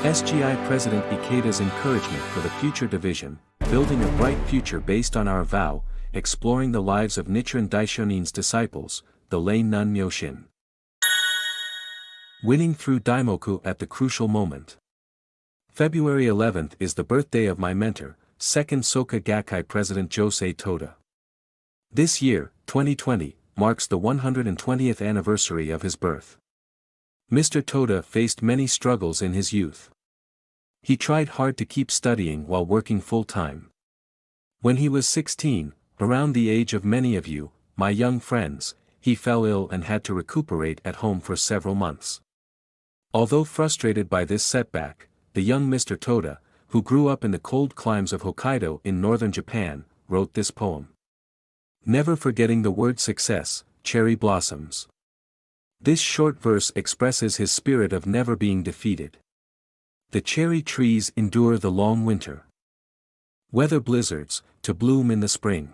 SGI President Ikeda's encouragement for the future division, building a bright future based on our vow, exploring the lives of Nichiren Daishonin's disciples, the lay nun Myoshin. Winning through Daimoku at the crucial moment. February 11th is the birthday of my mentor, second Soka Gakkai President Josei Toda. This year, 2020, marks the 120th anniversary of his birth. Mr. Toda faced many struggles in his youth. He tried hard to keep studying while working full-time. When he was 16, around the age of many of you, my young friends, he fell ill and had to recuperate at home for several months. Although frustrated by this setback, the young Mr. Toda, who grew up in the cold climes of Hokkaido in northern Japan, wrote this poem. Never forgetting the word success, cherry blossoms. This short verse expresses his spirit of never being defeated. The cherry trees endure the long winter. Weather blizzards, to bloom in the spring.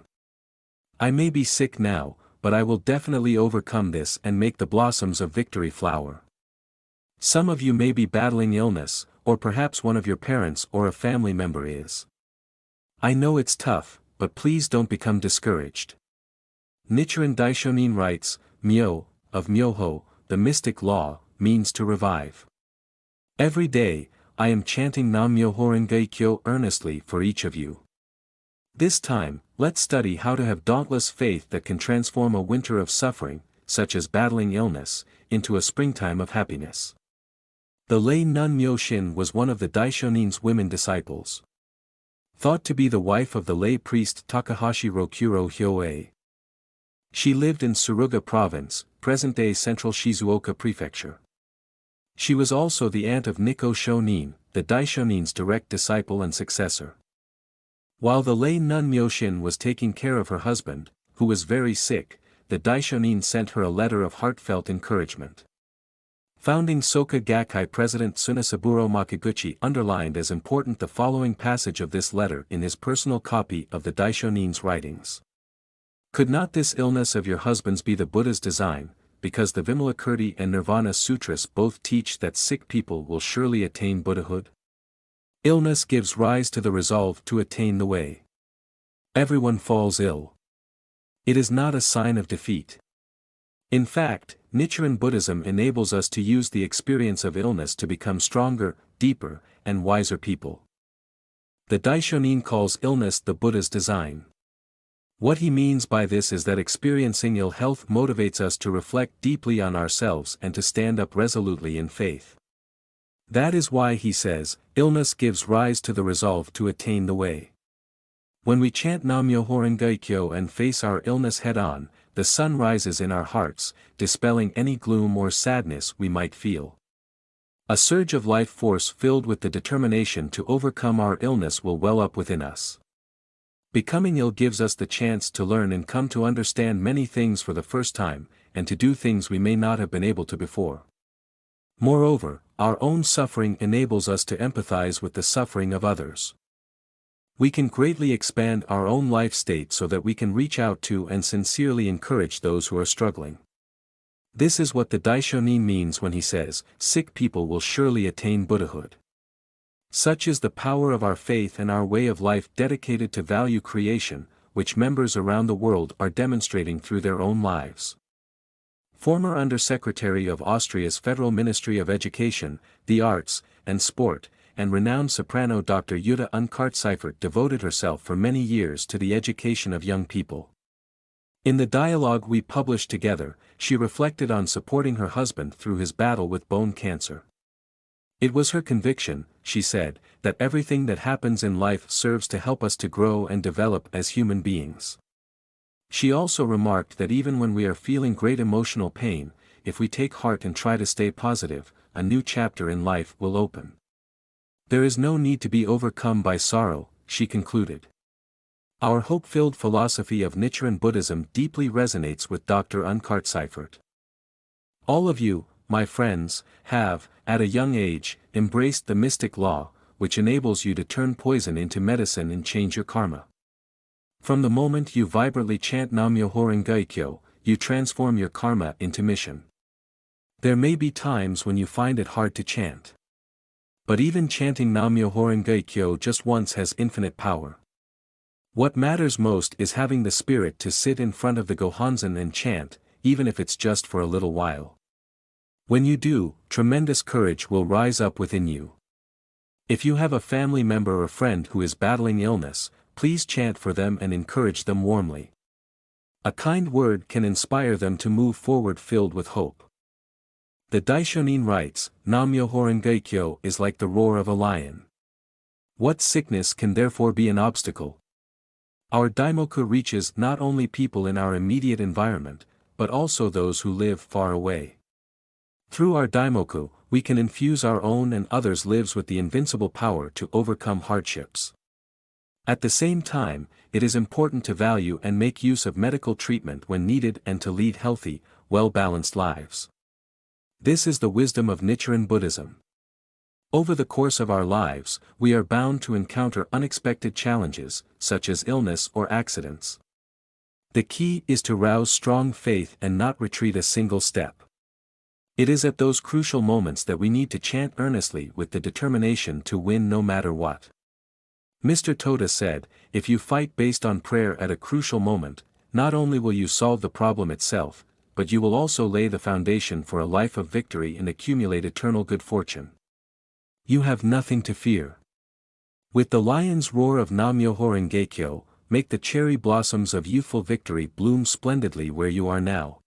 I may be sick now, but I will definitely overcome this and make the blossoms of victory flower. Some of you may be battling illness, or perhaps one of your parents or a family member is. I know it's tough, but please don't become discouraged. Nichiren Daishonin writes, Myo, of Myoho, the mystic law, means to revive. Every day, I am chanting Nam-myoho Renge-kyo earnestly for each of you. This time, let's study how to have dauntless faith that can transform a winter of suffering, such as battling illness, into a springtime of happiness. The lay nun Myoshin was one of the Daishonin's women disciples. Thought to be the wife of the lay priest Takahashi Rokuro Hyoe. She lived in Suruga Province, present-day central Shizuoka Prefecture. She was also the aunt of Nikko Shonin, the Daishonin's direct disciple and successor. While the lay nun Myoshin was taking care of her husband, who was very sick, the Daishonin sent her a letter of heartfelt encouragement. Founding Soka Gakkai President Tsunasaburo Makiguchi underlined as important the following passage of this letter in his personal copy of the Daishonin's writings. Could not this illness of your husband's be the Buddha's design, because the Vimalakirti and Nirvana Sutras both teach that sick people will surely attain Buddhahood? Illness gives rise to the resolve to attain the way. Everyone falls ill. It is not a sign of defeat. In fact, Nichiren Buddhism enables us to use the experience of illness to become stronger, deeper, and wiser people. The Daishonin calls illness the Buddha's design. What he means by this is that experiencing ill health motivates us to reflect deeply on ourselves and to stand up resolutely in faith. That is why he says, illness gives rise to the resolve to attain the way. When we chant Nam-myoho Renge-kyo and face our illness head-on, the sun rises in our hearts, dispelling any gloom or sadness we might feel. A surge of life force filled with the determination to overcome our illness will well up within us. Becoming ill gives us the chance to learn and come to understand many things for the first time, and to do things we may not have been able to before. Moreover, our own suffering enables us to empathize with the suffering of others. We can greatly expand our own life state so that we can reach out to and sincerely encourage those who are struggling. This is what the Daishonin means when he says, sick people will surely attain Buddhahood. Such is the power of our faith and our way of life dedicated to value creation, which members around the world are demonstrating through their own lives. Former Undersecretary of Austria's Federal Ministry of Education, the Arts, and Sport, and renowned soprano Dr. Jutta Unkartseifert devoted herself for many years to the education of young people. In the dialogue we published together, she reflected on supporting her husband through his battle with bone cancer. It was her conviction, she said, that everything that happens in life serves to help us to grow and develop as human beings. She also remarked that even when we are feeling great emotional pain, if we take heart and try to stay positive, a new chapter in life will open. There is no need to be overcome by sorrow, she concluded. Our hope-filled philosophy of Nichiren Buddhism deeply resonates with Dr. Unkartseifert. All of you, my friends, have, at a young age, embraced the mystic law, which enables you to turn poison into medicine and change your karma. From the moment you vibrantly chant Nam-myoho Renge-kyo, you transform your karma into mission. There may be times when you find it hard to chant. But even chanting Nam-myoho-renge-kyo just once has infinite power. What matters most is having the spirit to sit in front of the Gohonzon and chant, even if it's just for a little while. When you do, tremendous courage will rise up within you. If you have a family member or friend who is battling illness, please chant for them and encourage them warmly. A kind word can inspire them to move forward filled with hope. The Daishonin writes, Nam-myoho-renge-kyo is like the roar of a lion. What sickness can therefore be an obstacle? Our Daimoku reaches not only people in our immediate environment, but also those who live far away. Through our Daimoku, we can infuse our own and others' lives with the invincible power to overcome hardships. At the same time, it is important to value and make use of medical treatment when needed and to lead healthy, well-balanced lives. This is the wisdom of Nichiren Buddhism. Over the course of our lives, we are bound to encounter unexpected challenges, such as illness or accidents. The key is to rouse strong faith and not retreat a single step. It is at those crucial moments that we need to chant earnestly with the determination to win no matter what. Mr. Toda said, if you fight based on prayer at a crucial moment, not only will you solve the problem itself, but you will also lay the foundation for a life of victory and accumulate eternal good fortune. You have nothing to fear. With the lion's roar of Nam-myoho-renge-kyo, make the cherry blossoms of youthful victory bloom splendidly where you are now.